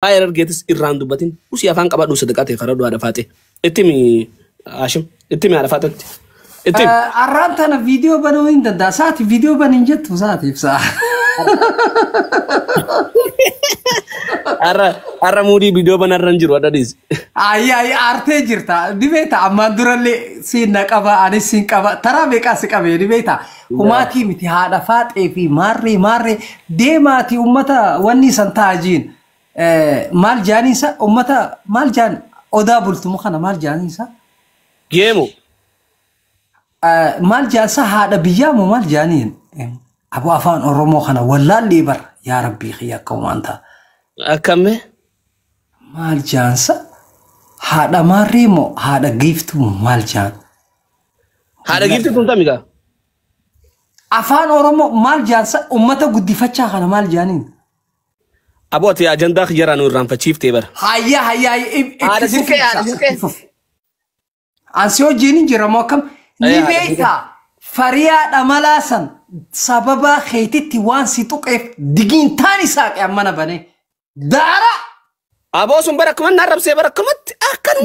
Ayar argeetis irraan dubbatin usii afaan qabadhu sadaqate karadhu haadha faate ittimi Hashim ittimi haadha faatetti ittimi arraan tana viidiyoo banuu hin danda'a saati viidiyoo banin jettu saati ibsa arra muudii viidiyoo banarran jiru adadis ay arte jirta dibeta amma duralle siin qaba anis siin qaba tara meeqa si qabe dibeta humaati miti haadha faatee fi marre deemaati ummata wanni san taajiin maal jaanisa ummata maal jaan odaa bultumu kana maal jaanisa geemu maal jaansa haadha biyyaamu maal jaaniin abu afaan oromoo kana wallaalli bar yaa rabbii khiyakka wanta akkame maal jaansa haadha marrimo haadha giftu maal jaan haadha giftu tun tamiga afaan oromoo maal jaansa ummata guddifachaa kana maal jaaniin أبوتي أجندة خيرانو الرام فشيف تبر. هيا هذا زكية. أنسيو جيني جرامكم نبيتا فرياد أملاسن سببا خيتي تيوان سيتوك دقين تاني ساق يا منا بني دارا أبو سنبرك كمان نرب سيبرك كمان أكن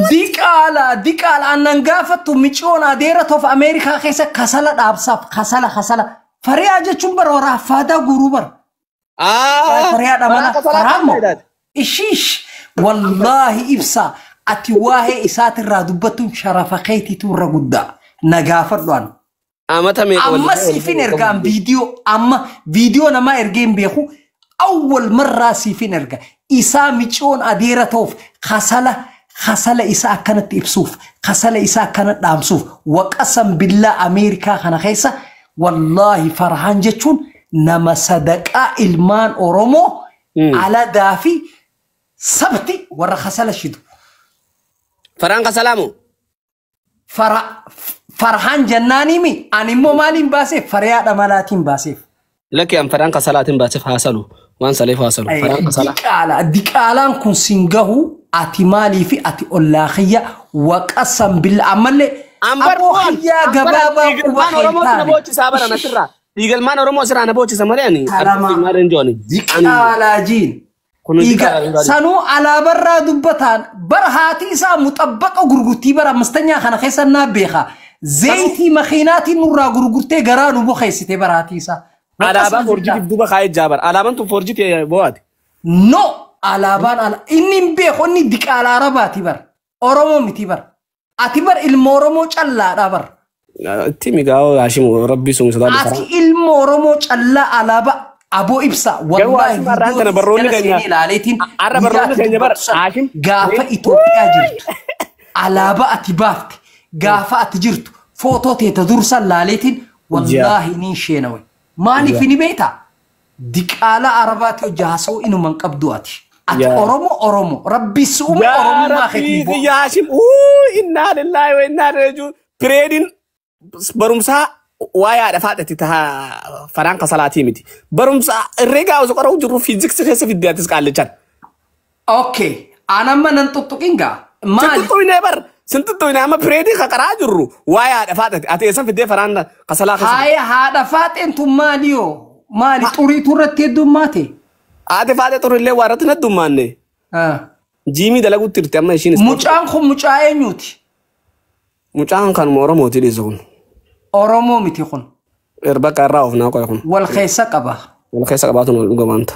ديكالا أننجافة تمشون ديرة في أمريكا خيسة خسالة أبصاب خسالة فرياد جتشمبر ورا فادا غروبر فرياد أملا فرامو إيش والله إبسا أتواه إسات الرادوبة شرف خيتي تورا قدا نجافر دوان أما سيفين إرجام فيديو نما إرجام بيخو أول مرة سيفين إرجع إسا ميشون أديرة توف خسالة إسا كانت إبسوف خسالة إسا كانت دامسوف وقسم بالله أمريكا خنا خيسة والله فرحان جتشون نما صدقاء إلمان أورومو على دافي سبتي ورا خسالة شدو فرحان خسالامو فرحان جناني مي أنيمو مالين باسف فرياد مالاتين باسف لك أم فرحان خسالاتين باسف حاصلوا وان سليف حاصلوا فرحان خسالة ديكالان كن سنجهو أتي مالي في أتي ألاخية وقسم بالعمل أبو خيا جبابا وبخيتاني Igal mana Oromo sira na bochi samariani marin joni dikala jin sanu ala barra dubbatan barhati isa mutabbaqa gurguti bara mustanya khana khaysanna beekha zayti makhinati nurra gurgurte garanu bo khaysite barhati isa alaba forjiti duba khay jabar alaban tu forjiti boad no alaban ala inni beekho ni dikala arabati bar Oromo miti bar atibar il Oromo challa dabar تيمي قاو هاشم ربي سون سداد فرا أتي المورمو الله على أبو إبسا والله أنا بروني كنيا أنا بروني كنيا بر هاشم قافة إثيوبيا جرت على أتي بافت قافة أتجرت فوتو تدرس لاليتين والله نيشينوي ماني فيني بيتا ديك على عربات وجهاسو إنه من قبضواتي أتي أورومو ربي سوم أورومو ما خدي يا هاشم إنا لله وإنا راجعون كريدين برمسا ويا دفعت تها فرانك صلاتي متي برمسا الرجع وزقرا وجرو فيزيكس في الدياتس قال لجان اوكي انا ما ننطقينغا ما سنتو نيبر سنتو نعم بريدي خقرا جرو ويا دفعت اتيسن في دي فران قصلا هاي هذا فات انتم مالي طوري ترتي دماتي دفعت طوري لي ورتنا دماني جيمي دلغو ترتي اما شين مچان خو مچاينوتي مچان كان مورمو تي ديزون أورومو متيخون إربك الراوف ناقو يخون والخيسة قبا تنو القمانت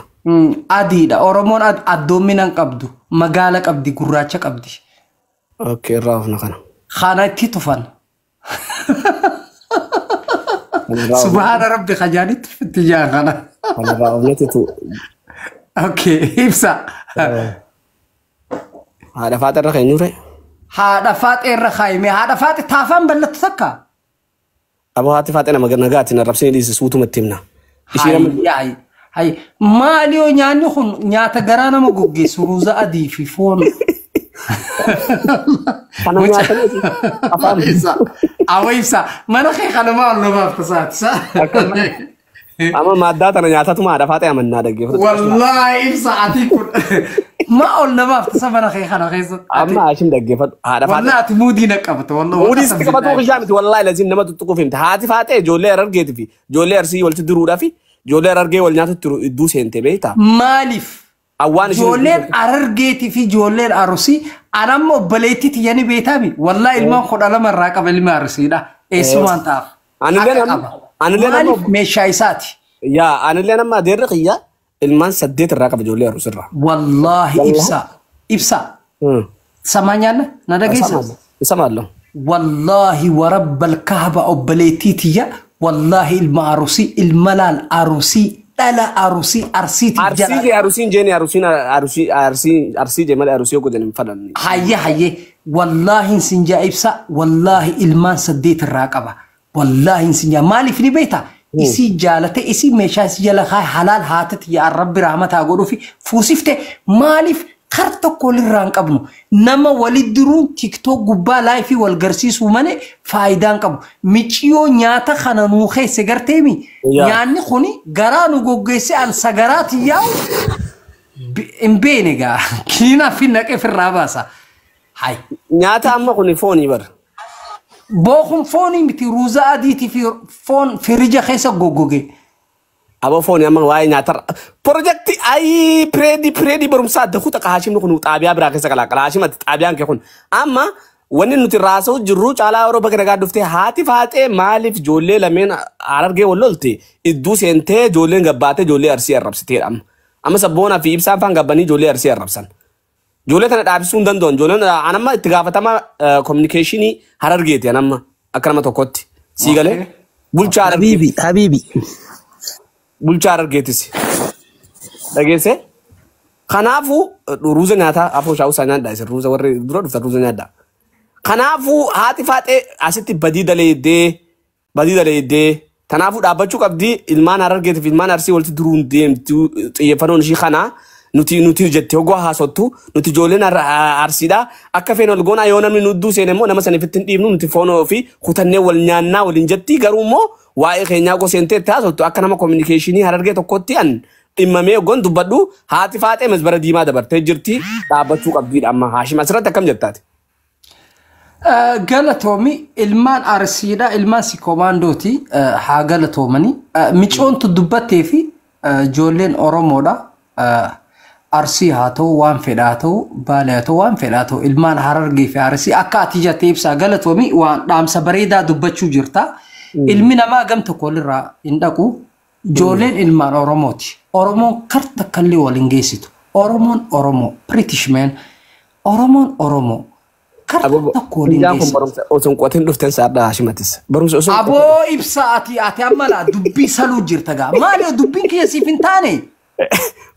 أديدا أورومون أدومينان قبدو مقالك أبدي قراتشك أبدي أوكي الراوف ناقنا خانا تيتوفان سبحان ربي خجاني تفتجان خانا الراوف نتيتو أوكي إبسا هذا فاتر رخي نوري هذا فاتر رخي هذا فاتر تافان بلت تسكا أبو هاتي فاتنا مجنّات نربسين دي سوتو متمنا. هاي ماليو نيانو خن نياتا غرانا مغوغي سروزا أدي في فون. أنا نياتا أفهم. أويسا ما نخي خنا ما الله ما بتصات سا. أما ما دات أنا نياتا توما هذا فاتي أمن نادق. والله إبسا أتيكون. ما قلنا ما بتصفنا خي خنا خيزت. أما عشان دقيفة هذا فاتي. والله تمودي نكبت والله. مودي استكبت وخشامتي والله لازم نما تتقفين هاتي فاتي جولي رجعت في جولي أرسي ولت درورا في جولي رجع ولنات الدوس أنت بيتا. مالف awwaan جولين أرجيتي في جولين أروسي أنا مو بليتي تيجي بيتامي والله إلما خد على مرة قبل ما أرسي ده اسمه أنت أنا لنا مش شايساتي أنا لنا ما دير رقية المان سديت الرقبة جولين أروسي الرا والله إبسا سمعني نادا جيس سمع الله والله ورب الكعبة أو بليتي تيجي والله المعروسي الملال أروسي لا أروسي أرسيتي أرسي جيني أرسي جمال أرسي وكو جنم فلان هيا والله سنجا إبسا والله المان سديت الراقبة والله سنجا مالي في بيتا إسي جالته إسي ميشا إسي جالا خاي حلال هاتت يا رب رحمة أقولو في فوسيفته مالي كارتو كل الرانك أبنو نما ولد درون تيك توك قبا لايفي والغرسيس وماني فايدان كبو ميچيو نياتا خانانوخي سيغرتيمي يعني خوني غرانو غوغيسي عن سيغرات ياو امبينيغا كينا فينك في الراباسا هاي نياتا أما خوني فوني بر بوخم فوني متي روزا أديتي في فون في رجا خيسا غوغوغي أبو فوني أمان واي ناتر بروجكتي أي بريدي برمسات دخوت كهاشم نكون تابع براكس كلا هاشم تابعان كيكون أما ونن نتراسو جروج على أوروبا كده قاعد دفتي هاتي فاتي مالف جولي لمن عرق ولولتي الدوس أنت جولي جباتي جولي أرسي الربستير أما سبونا في إبسان فان جباني جولي أرسي الربسان جولي تنا تعبسون دندون جولي أنا ما اتقافة ما كوميونيكيشني هررجيتي أنا ما أكرمه توقتي سيجله بولش حبيبي bulchaar argeetis dhageesse kanaafu ruuza nyaata afoo shaa'u saanyaan isa ruuza warri dura dhufta ruuza nyaadda kanaafu haati faaxee asitti badii daleeddee tanaafu dhaabbachuu qabdi ilmaan argeetiif ilmaan arsii walitti duruun deemtu xiyyeeffannoon ishii kanaa nuti jettee hoggaa haasottu nuti ijoolleen arsiidha akka feene ol goonaa yoo namni nudduu seene immoo nama saniif ittiin dhiibnu nuti foonoo fi kutannee wal nyaannaa waliin jetti garuu immoo waa'ee keenyaa goseentee taasottu akka nama kominikeeshinii harargee tokkotti an dhimmamee hoggoon dubbadhu haati faaxee masbara diimaa dabartee jirti dhaabbachuu qabdiidha amma haashim asirratti akkam jettaati. galatoomii ilmaan arsiidha ilmaan si koomaandooti haa galatoomanii micoontu dubbattee fi ijoolleen oromoodha. arsii haa ta'u waan fedhaa haa ta'u baalee haa ta'u waan fedhaa haa ta'u ilmaan harargee fi arsii akka ati jettee ibsaa galatoomii waan dhaamsa bareedaa dubbachuu jirta. ilmi namaa gam tokko walirraa hin dhaqu ijoolleen ilmaan oromooti. oromoon karta kallee waliin geessitu. oromoon oromoo British man oromoon oromoo karta tokko waliin geessitu. Osoo qotiin dhufteen saadhaa Haashimatis. Aboo ibsaa ati ammala dubbii saluu jirta gaa maali dubbiin kiyya siif hin taane.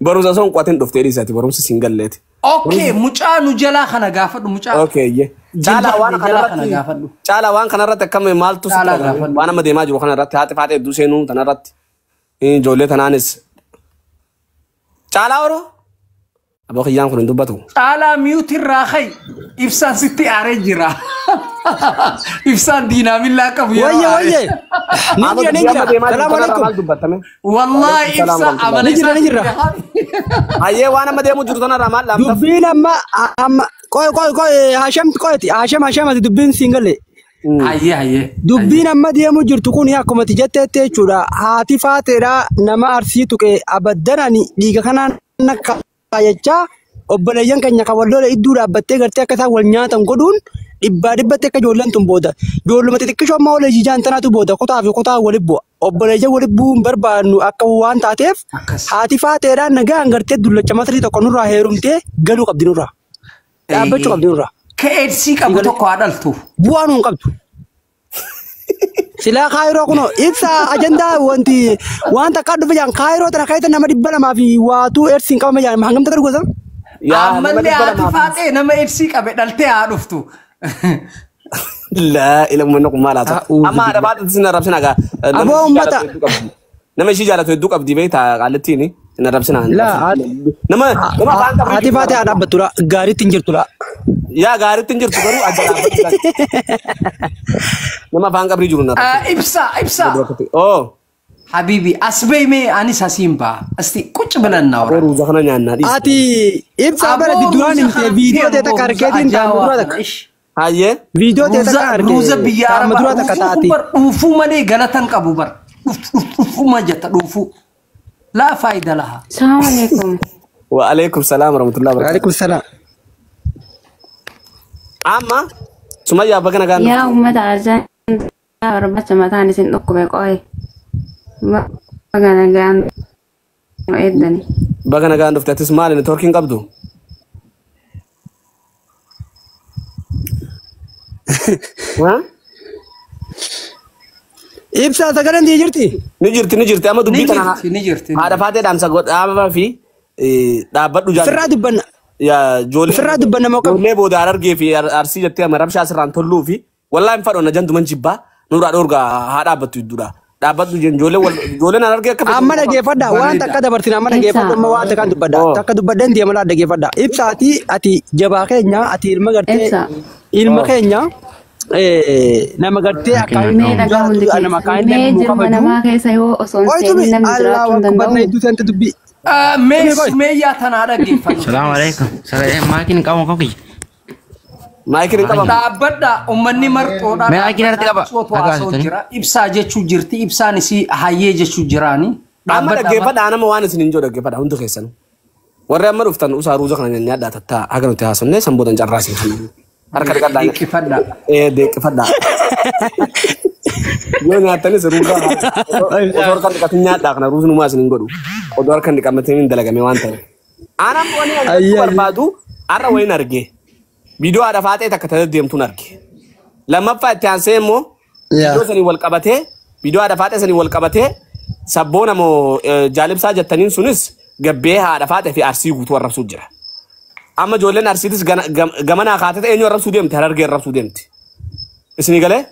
Barumsa osoo qotiin dhuftee dhiisati barumsa singalleeti. Okay mucaa nu jalaa kana gaafadhu mucaa. Okay caalaa waan kanarratti akkam maaltu waan amma deemaa jiru kanarratti haati faaxee hedduu seenuu tanarratti ijoollee tanaanis caalaa oroo aboo kiyyaan kun hin dubbatu. Caalaa miyuutirraa kay ibsaan sitti aaree jira. ibsaan diinaamillaa qabu yeroo wayye wallahi ibsa amala isaa ayyee waan amma deemu jiru tanarraa maal laamta dubbiin amma qoy Haasham ati dubbiin singalle ayyee dubbiin amma deemu jirtu kun akkuma ati jetteetti jechuudha haati faateedha nama arsii tuqee abaddanani dhiiga kanaan nakkaayachaa obboleeyyan keenya kan walloole iddoo dhaabbattee gartee akka isaan wal nyaatan godhuun dhibbatti akka ijoolleen tun booda ijoolluma xixiqqishoo amma olee jijaan tanaatu booda kutaa fi kutaa waliin bu'a obboleeyyan waliin bu'uun barbaannu akka waan taateef haati faateedhaan nagaan gartee dullacha masrii tokko nurraa heerumtee galuu qabdi nurraa dhaabbachuu qabdi nurraa. Ka'eedsii qabu tokko haadhaltu. Bu'aa nuun qabdu. Silaa kaayiroo kunoo ibsa ajandaa wanti waan takkaa dhufe jaan kaayiroo tana kaayita nama 200 fi waatuu eedsiin qabame jaan hangamta gadi gosa. Ammallee haati faatee nama eedsii qabe dhaltee haa dhuftu. Laa ilmu kun maal haa ta'u. Amma haadha baatu sin rabsina gaa. Aboo ummata. Nama ishii jaalatu hedduu qabdi beektaa qaallattiin sin rabsina. Nama haati faatee haa dhaabbattudha gaariitti hin jirtudha. Yaa gaariitti hin jirtu garuu adda dhaabbatu. Nama afaan qabrii jiru na. Ibsa. Oh. Habibi asbay mee anis asimba. Asti kuch balanna ora. Ruuza kana nyaanna dhiis. Ati ibsa bara duraan himte viidiyoo teeta karkeetiin taa'u dura. Hayyee. Viidiyoo teeta karkee. Ruuza biyya araba dura taati. Dhuufuu malee galatan qabu bar. Dhuufuu ma jetta dhuufuu. La faayida laha. Assalamu alaikum. Waalaikumsalam warahmatullahi wabarakatuh. Waalaikumsalam. Amma Sumayya baga nagaan. Yaa uummata arjaan barbaacha mataan isin dhukkube qo'e. Baga nagaan eeddani. Baga nagaan dhufte atis maali networkiin qabdu? Ibsa sagaleen di jirti. Ni jirti amma dubbii kana ni jirti. haadha faatee dhaamsa godhaabaa fi dhaabbadhu jaalladhu. Firraa dubbanna. Ya jole Firraa dubbanna moo qabu? jole booda argee fi arsii jettee amma rabshaa sirraan tolluu fi wallahi hin fadhoon ajantu man jibbaa nuraa dhoorgaa haa dhaabbattu idduudha. Dhaabbadhu jen jole nan argee akka Amma dhageeffadha waan takka dabartina amma dhageeffadhu amma waan takka dubbadha. Takka dubbaddan deema laa dhageeffadha. Ibsaati ati jabaa keenya ati ilma gartee ilma keenya nama gartee akkaan Mee dhagaa hundi keessa. Mee jirma namaa keessa yoo osoo hin seenin namni jiraachuu hin danda'u. Meeyyaa tanaa dhaggeeffatu. Salaamu alaikum. Maakiin qabu koki. maayikiin qabamu. Dhaabbadha uummanni marxoodhaa. Maakiin irratti qaba. Jira. Ibsaa jechuu jirti. Ibsaan isii hayyee jechuu jiraani. Amma dhaggeeffadha nama waan isin hin jiru dhaggeeffadha hundi keessan. Warri amma dhuftan usaa ruuza kana nyaadhaa tattaa haga nuti haasofne san boodan carraasiin kan harka dhiqadhaa. Deeqqifadha. Deeqqifadha. Yoo nyaatanis ruuza osoo harka dhiqatin nyaadhaa kana ruuzi numaa isin hin godhu. Odoo harka dhiqamatee hin dalagame waan ta'eef. Aanaan wani ani barbaadu har'a wayin argee. Viidiyoo haadha faatee takka deemtuun arge. Lammaffaa itti aansee immoo viidiyoo sanii wal qabatee viidiyoo haadha faatee sanii wal qabatee sabboona moo jaalibsaa jettaniin sunis gabbee haadha faatee fi arsii guutuu arrabsuu jira. Amma ijoolleen arsiitis gamanaa kaatee eenyu arrabsuu deemti harargee arrabsuu deemti. Isinii galee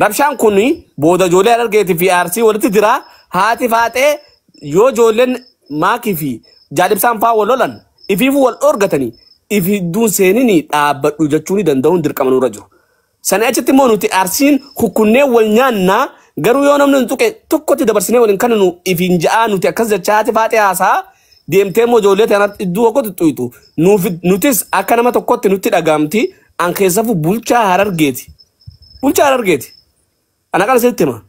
rabshaan kun booda ijoollee harargeetii fi arsii walitti jira haati faatee yoo ijoolleen maakii fi jaalibsaan faa wal lolan ifiifuu wal dhoorgatanii ifidduun seenini dhaabbadhu jechuun danda'uun dirqama nurra jiru. Sana achitti immoo nuti arsiin kukkunnee wal nyaannaa garuu yoo namni hin tuqe tokkotti dabarsinee waliin kan nu ifiin ja'aa nuti akkas jecha haati faatee haasaa deemtee immoo ijoollee tanatti iddoo tokkotti xuyitu nutis akka nama tokkotti nutti dhagaamti an keessafu bulchaa harargeeti. Bulchaa harargeeti. Ana kana sitti hima.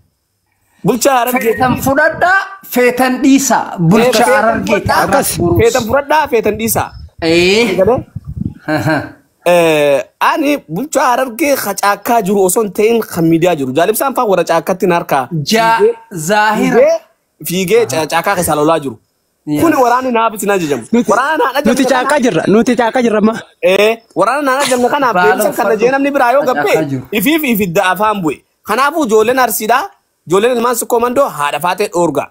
Bulchaa harargeeti. Feetan fudhadhaa feetan dhiisaa bulchaa harargeeti. Feetan fudhadhaa feetan dhiisaa. Ani bulchaa harargee caakkaa jiru osoo hin ta'in kan miidiyaa jiru. Jaalibsaan fa'aa warra caakkatti harkaa. Zaahira. Fiigee caakkaa keessa lolaa jiru. Kun waraanni naaf isin ajajamu. Nuti caakkaa jirra. Nuti caakkaa jirra amma. Waraana naan ajajamne kanaaf deemsa kana jee namni biraa yoo gabbee ifiif ifidda afaan bu'e. Kanaafuu ijoolleen arsiidhaa ijoolleen ilmaan sikkoo haadha faatee dhoorgaa.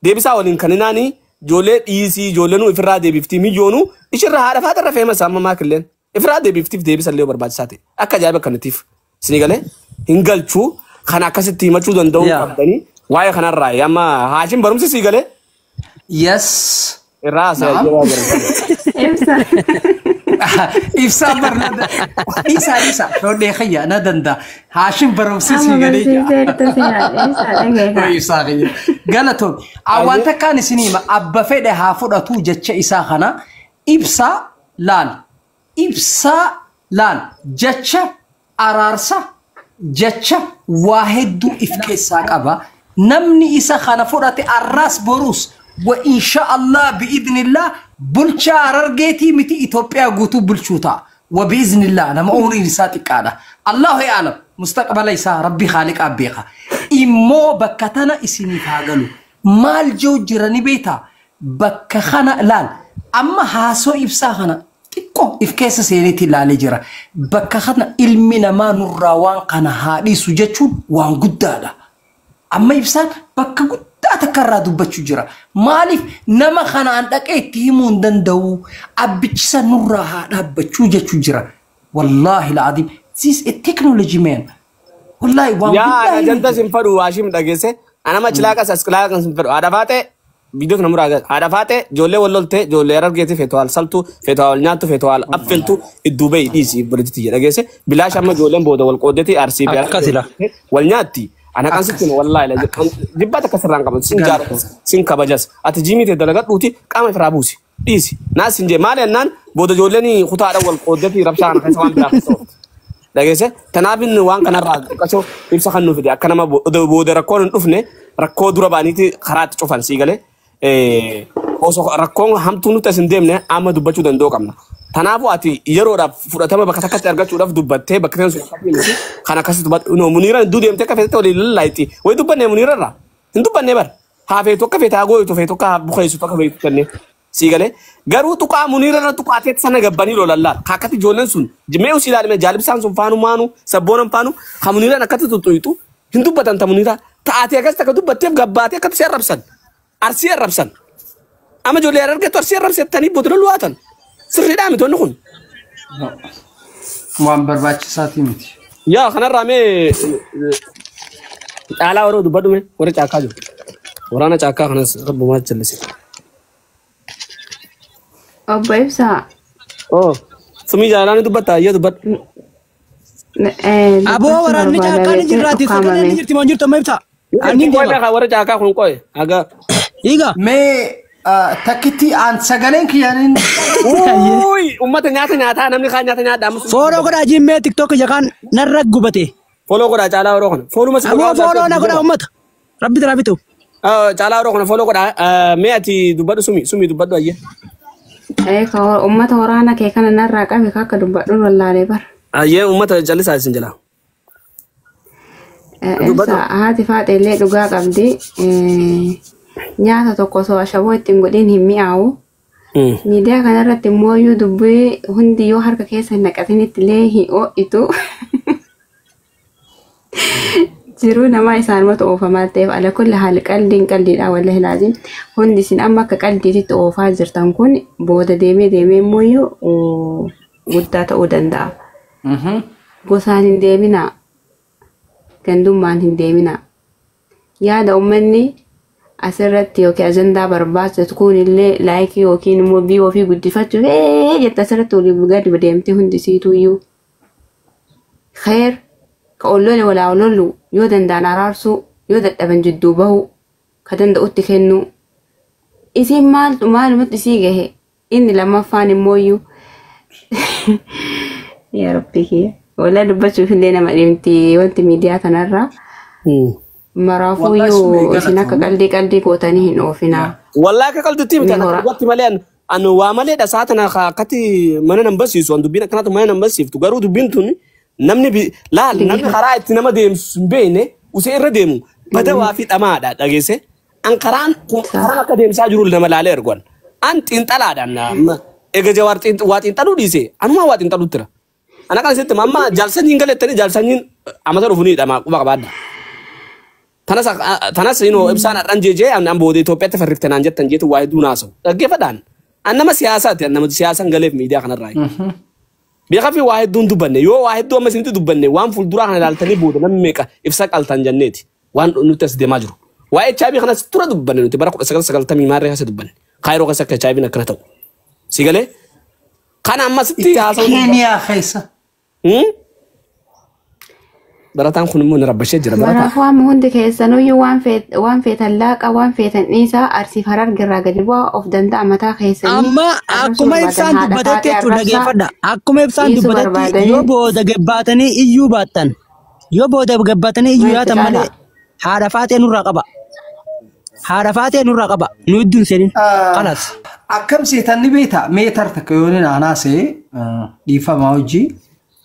Deebisaa waliin kan inaanii ijoollee dhiisii ijoolleen ifirraa deebiftii miyyoonu ishirra haadha faatarra fe'ama saamma maakilleen. Ifirraa deebiftiif deebisa illee barbaachisaa ta'e. Akka ajaa'iba kanatiif. Isinii galee hin galchuu kan akkasitti himachuu danda'uu qabdanii waa'ee kanarraa amma haashin barumsi sii galee. Yes. Irraa asii Ibsa. Ibsa barnada. Isa. Rodee khayya na danda. Haashin barumsi sii galee. Ibsa khayya. Galatoon. Awwanta kaan isinima abba fedhe haa fudhatu jecha isaa kana ibsa laal. Ibsa laal jecha araarsa jecha waa hedduu if keessaa qaba. Namni isa kana fudhate arraas borus wa insha Allah bi'idhnillah bulchaa harargeetii miti Itoophiyaa guutuu bulchuuta. Wa bi'iznillah nama umriin isaa xiqqaadha. Allahu ya'lam mustaqbala isaa rabbi khaaliqaa beeka. Immoo bakka tana isiniif haa galu. Maal joo jirani beeta bakka kana laal amma haasoo ibsaa kana xiqqoo if keessa seeneetti ilaalee jira. Bakka kana ilmi namaa nurraa waan kana haadhiisu jechuun waan guddaadha. Amma ibsaan bakka guddaa takka irraa dubbachuu jira. Maaliif nama kanaan dhaqee itti himuu hin danda'u abbichisa nurraa haa dhaabbachuu jechuu jira. Wallahi la'adim. This is a technology man. Wallahi waan guddaa. Yaa ajanta sin fadhu waashim dhageesse. Ana macilaaqa saskilaaqa sin fadhu. Haadha faatee video kana muraa haadha faatee ijoollee wal lolte ijoollee harargeetii feetoo al saltu feetoo al nyaattu feetoo al affiltu idduu bahi dhiisii baritti dhageesse. Bilaash amma ijoolleen booda wal qooddeeti arsii wal nyaatti. Ana kan sitti wallahi jibbata kasarraan qaban sin jaaratu sin kabajas ati jimite dalagadhuuti qaama ifraa buusi dhiisi naas sin jee maali ennaan booda ijoolleen kutaadha wal qooddeeti rabshaa kana keessa waan biraa keessa dhageesse tanaafin waan kanarraa xiqqashoo ibsa kan nuufide akka nama booda rakkoon hin dhufne rakkoo dura baaniiti karaatti cufan sii galee osoo rakkoon hamtuu nuti as hin deemne amma dubbachuu danda'u qabna. Kanaafuu ati yeroodhaaf fudhatama bakka takkatti argachuudhaaf dubbattee bakka sun kan akkasii dubbatu muniira hedduu deemtee akka feetee waliin lallaayitti wayi dubbannee muniirarraa hin dubbannee bara haa feetu akka feetaa gooyitu feetu akka bukeessu akka feetu kennee sii galee garuu tuqaa muniirarra tuqaateetti sana gabbanii lolallaa akkatti ijoolleen sun mee usii ilaalime jaalibsaan sun faanu maanu sabboonan faanu ha muniiraan akkatti tuttuyitu hin dubbatan ta muniiraa taatee akkasitti akka dubbatteef gabbaatee akkatti si arrabsan arsii arrabsan amma ijoollee argeetu arsii arrabsettanii booda luwaatan. Sirriidhaa miti wanni kun. Waan barbaachisaati miti. Yaa kanarraa mee caalaa warra dubbadhu mee warra caakkaa jiru. Waraana caakkaa kanas rabbumaa jallise. Obbo Ibsaa. Sumii jaalaan dubbatta ayyee dubbadhu. Aboo waraanni caakkaa ni jirraati sagalee ni jirti moo jirtu amma Ibsaa. Ani qoyee warra caakkaa kun qoyee haga. Hiiga. Mee takkiti aan sagaleen kiyyaanin. Ummata nyaataa namni kaan nyaata nyaadhaa. Fooloo godhaa jimmee TikTok jakaan narra gubate. Fooloo godhaa caalaa waroo kana. Fooluma si godhaa. Aboo fooloo na godhaa ummata. Rabbi tira bitu. Caalaa waroo kana fooloo godhaa. Mee ati dubbadhu sumi dubbadhu ayyee. Ummata waraana kee kana narraa qabe akka dubbadhuun wallaalee bara. Ayyee ummata jallisaa isin jala. Haati faaxeellee dhugaa qabdi. Nyaata tokko osoo ashaboo ittiin godhin hin mi'aawu. Miidiyaa kanarratti immoo yoo dubbii hundi yoo harka keessa hin naqatinitti illee hin ho'itu. Jiruu namaa isaanumatu oofamaa ta'eef ala kulli haali qaldiidha wallahi laazim. Hundi isin amma akka qaldiititti oofaa jirtan kun booda deemee immoo guddaa ta'uu danda'a. Gosaan hin deemina. Gandummaan hin deemina. Yaada uummanni asirratti yookiin ajandaa barbaachisu kunillee laayikii yookiin immoo biyyoo ofii guddifachuuf jetta asirratti olii gadi deemtee hundi siituu iyyuu. Kheer ka olloole walaa olollu yoo danda'an araarsuu yoo dadhaban jidduu bahu ka danda'utti kennu. Isiin maalumatti isii gahe inni lammaffaan immoo iyyuu. Yaa rabbi kiyya. Walaa dubbachuuf illee nama dhimti wanti miidiyaa kanarraa. Maraafuu yoo isin akka qaldii gootanii hin oofinaa. Wallaa akka qaldutti miti watti malee anu waa malee dhasaa tana akkatti mana nan barsiisu an dubbiin akkanatu mana nan barsiiftu garuu dubbiin tun namni namni karaa itti nama deemsu hin beekne usee irra deemu bada waa fi dhamaadha dhageesse an karaan akka deemsaa jiru nama laalee ergoon an xiinxalaadhaan egaa jawaar waa xiinxaluu dhiise anumaa waa xiinxaluu tira. Ana kan sitti mamma jalsanyiin galettanii jalsanyiin amata dhufanii dhamaa quba qabaadha. Tanas ibsaan har'aan jeejee an boodee Itoophiyaatti farrifte naan jettan jeetu waa'ee duunaasu dhaggeeffadhaan an nama siyaasaati an nama siyaasaan galeef miidiyaa kanarraa. Beekaa fi waa hedduun dubbanne yoo waa hedduu amma isinitti dubbanne waan fuulduraa kana ilaaltanii booda namni meeqa ibsa qaltan jenneeti waan nuti as deemaa jiru. Waa'ee HIV kanas tura dubbanne nuti bara 1990 maarree keessa dubbanne kaayiroo keessa akka HIV akkana ta'u. Si galee kana amma sitti haasa'u. Keeniyaa keessa. Barataan kun immoo ni rabbashee jira. Baraaf waan hundi keessanuyyuu waan feetan laaqa waan feetan dhiisaa arsiif harargirraa gadi bu'aa of danda'a mataa keessanii. Amma akkuma ibsaan dubbatetti jechuudha dhaggeeffadha. Akkuma ibsaan dubbatetti yoo booda gabbaatanii iyyuu baattan yoo booda gabbaatanii iyyuu yaatan malee haadha faatee nurraa qaba. Haadha faatee nurraa qaba. Nu idduun seenin. Kanas. Akkam seetanni beektaa meetar takka yoo ni naanaasee dhiifamaa hojii.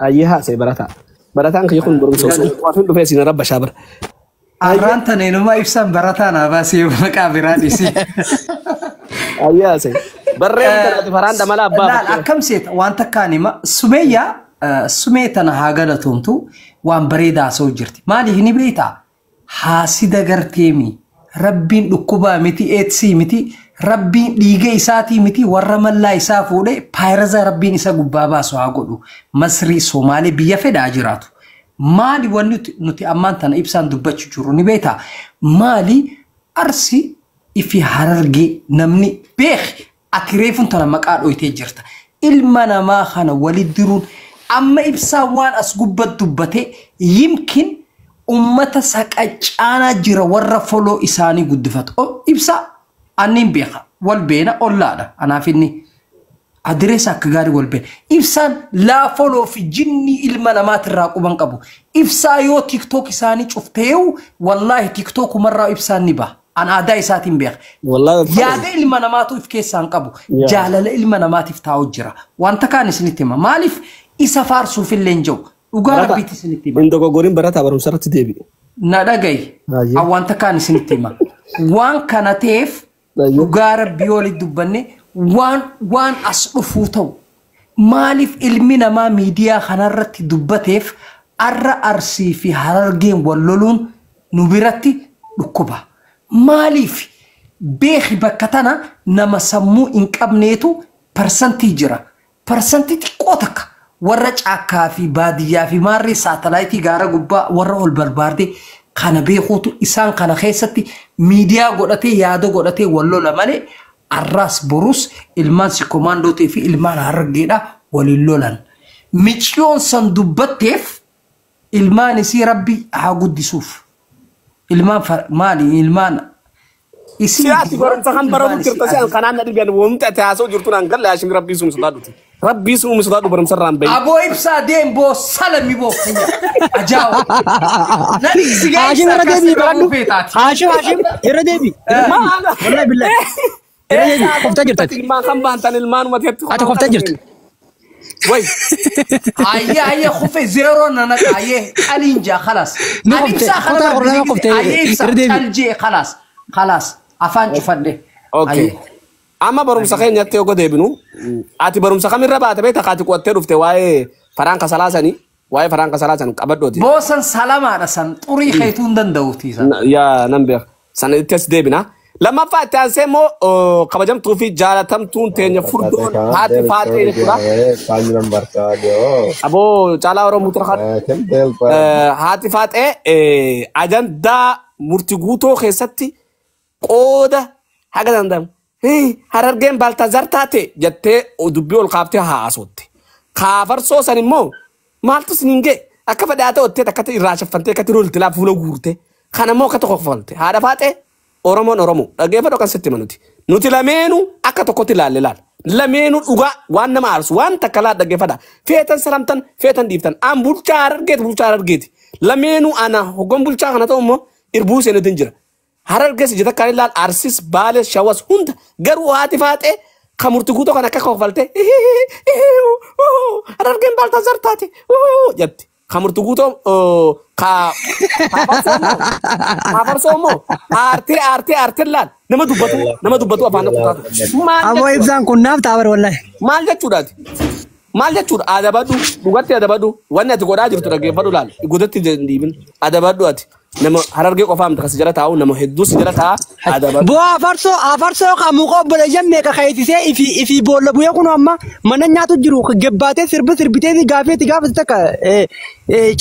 Ayyee haasee barataa. Barataan kaya kun burung sosu. Wafin dhufee siin rabba shaabir. Arraan taneenuma ibsaan barataan abaasee maqaa biraa dhisi. Ayyaa se. Barree mutatti faraan damala abbaa. Laal akkam seeta waan takkaan hima sumee tana haa galatoomtu waan bareedaa soo jirti. Maaliif ni beektaa? Haasida garteemi. Rabbiin dhukkubaa miti eetsii miti. Rabbiin dhiiga isaatii miti warra mallaa isaa fuudhee paayiraza rabbiin isa gubbaa baasu haa godhu. Masrii Somaalee biyya fedhaa jiraatu. Maali wanni nuti ammaan tana ibsaan dubbachuu jiru ni beektaa? Maali arsi ifi harargee namni beek ati reefuun tana maqaa dhoytee jirta. Ilma namaa kana walit diruun amma ibsaan waan as gubbat dubbate yimkin ummata saqacaanaa jira warra foloo isaanii guddifatu. Ibsaa annin beeka wal beena ollaadha anaaf inni adreesa akka gaarii wal beena ibsaan laa foloo fi jinni ilma namaatirraa quban qabu ibsaa yoo tiktok isaanii cufteewu wallaahi tiktok umarraa ibsaan ni baha أنا أداي ساتين بيخ والله يا ده اللي ما نماتو في كيس أنقبو جالل اللي ما نماتي في تاوجرا وأنت كان سنتيما مالف إسافار سوف اللينجو وقال بيتي سنتيما عندك قورين برات برم سرت ديبي ناداجي أو أنت كان سنتيما وان كانتيف وقال بيولي دبني وان أصفوتو مالف علمنا ما ميديا خنرت دبتيف أرسي في هرجين واللون نبرتي ركوبة مالف بيخي بكتنا نما سمو إنك أبنيتو برسنتي قوتك ورجع كافي بادية في ماري ساتلايتي غارة قبا ورقو البرباردي كان بيخوتو إسان كان خيستي ميديا قولتي يادو قولتي واللو لمالي الراس بروس المان سي كوماندو تي في المان هرقينا وللولان ميشيون صندوبتيف المان سي ربي هاقود دي سوف المان مالي المان سياتي برم سخن برم كرتسي القناة ندي ومتى تاسو جرتون أنقل لا شن ربي سوم صدادوتي ربي سوم صدادو برم سرام بي أبو إبسا دين بو سلمي بو خيا أجاو هاشم يردبي هاشم يردبي والله بالله كفتا جرتت ما كم بانتان المان ما تيتو أنت كفتا جرت وي أيه خفي زيرو نانك أيه ألينجا خلاص ألينجا خلاص أيه إبسا ألجي خلاص أفان شفنده اوكي اما برم سخين ياتي او ديبنو اتي برم سخا من ربات بيتا قاتي قوتي رفته واي فرانكا سلاساني واي فرانكا سلاسان قبدوتي بوسن سلاما رسن طري خيتون دندوتي يا نمبر سنه تس ديبنا لما فاتان سمو قبجم توفي جالتم تون تين فردون هاتي فاتي كدا كان نمبر كادو ابو جالا ورو مترخات هاتي فاتي اجندا مرتغوتو خيستي قودا هكذا ندم هررجين بالتزار تاتي جتة ودبيو القابتي هاسوتي خافر سوسن مو مالتو سنينجي أكفى داتا وتي تكتي راشة فنتي كتيرول تلاب فولا غورتي خنا مو كتو خفلتي هذا فاتي أورمون أجيب فدو كان ستة منوتي نوتي لامينو أكتو كتي لال لامينو أوغا وان مارس وان تكلا دجيب فدا فيتن سلامتن فيتن ديفتن أم بولشار جيت لامينو أنا هقوم بولشار أنا تومو إربوس إنه تنجر هرر جس جدا كاري لال أرسيس بالس شواس هند غرو هاتي فاتي خمرت غوتو كنا كخوفلتي هرر جيم بالتزار تاتي جت خمرت غوتو خافرسومو ارتي لال نما دبتو افانا كوتاتو أبو إبسان كناف تاور والله maal jechuudha aadaa baddu dhugatti aadaa baddu wanni ati godhaa jirtu dhaggeeffadhu laal godatti diibin aadaa baddu ati nama harargee qofaa miti kasi jala taa'u nama hedduu si jala taa'a aadaa baddu. Bu'aa afarsoo qaamuu qobbole jammee ka kayetisee ifi boolla bu'ee kun amma mana nyaatu jiru gabbaatee sirbitee gaafeeti takka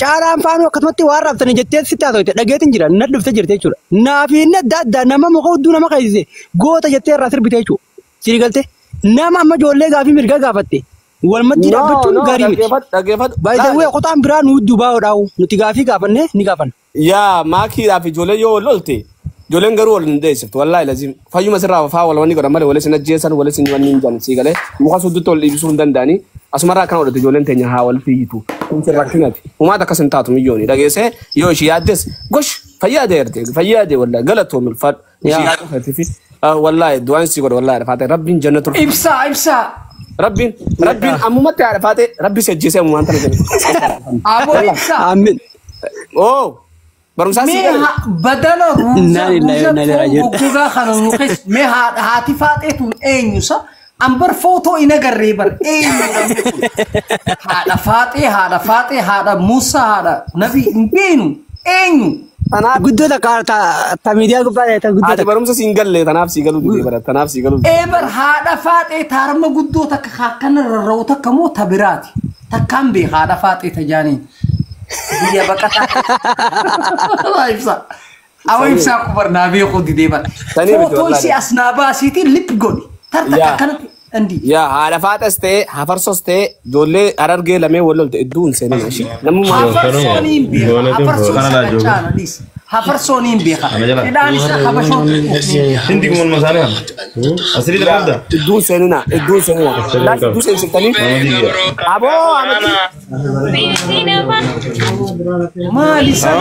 caalaan faanuu akkasumatti waan raabsanii jettee sitti haasawite dhageetiin jira na dhuftee jirte jechuudha. Naafiin adda addaa nama muka hudduu nama kayesise goota jettee irraa sirbitee jechuudha. Sirigalte nama amma ijoollee gaafii mirgaa gaafatte. والمدينة بتشون قريب. بايدا ويا قطعة بران ودوبا وداو نتيجافي كافنة نيكافن. يا ما كي في جولة يو لولتي جولين قرول نديسفت والله لازم فايو مسرة وفاء ولا وني قرامله ولا سنة جيسان ولا سنة ونين جان سيقاله مخاص ودو تول يبسون دنداني أسمرا كانوا ده جولين تاني هاول في يتو مسرة كناتي وما تكسن تاتو مليوني ده جيسه يوشي عدس قش فيادة ولا غلطهم الفرد يا والله دوان سيقول والله رفعت ربي جنة إبسا ربي أمومة تعرفاتي ربي سجيسه أمومة أنت نجيب أبو إبسا آمين أوه برمسا مه بدل روزا وكذا خانو نقص مه هاتفات إتون إنيوسا أمبر فوتو إنا قريبر هذا فاتي هذا موسى هذا نبي بينو إنيو أنا قدو تا ميديا قبلا تا قدو هذا برمسا سينجل لي تناف سيجلو دي برا تناف سيجلو إبر هذا فاتي تارم قدو تا كان الروتا كمو تبراتي تكام بي هذا فاتي تجاني dia bakat apa bisa aku pernah aku di debat foto si asnaba siti lip goni tartakan andi ya ada fatas te hafarsos te dole ararge lame wolol te dun sen mashi namu hafarsonin bi hafarsonin bi idan isa habashon hindi mo masana asri da dun senina la dun sen tani abo amati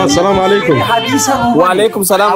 السلام عليكم وعليكم السلام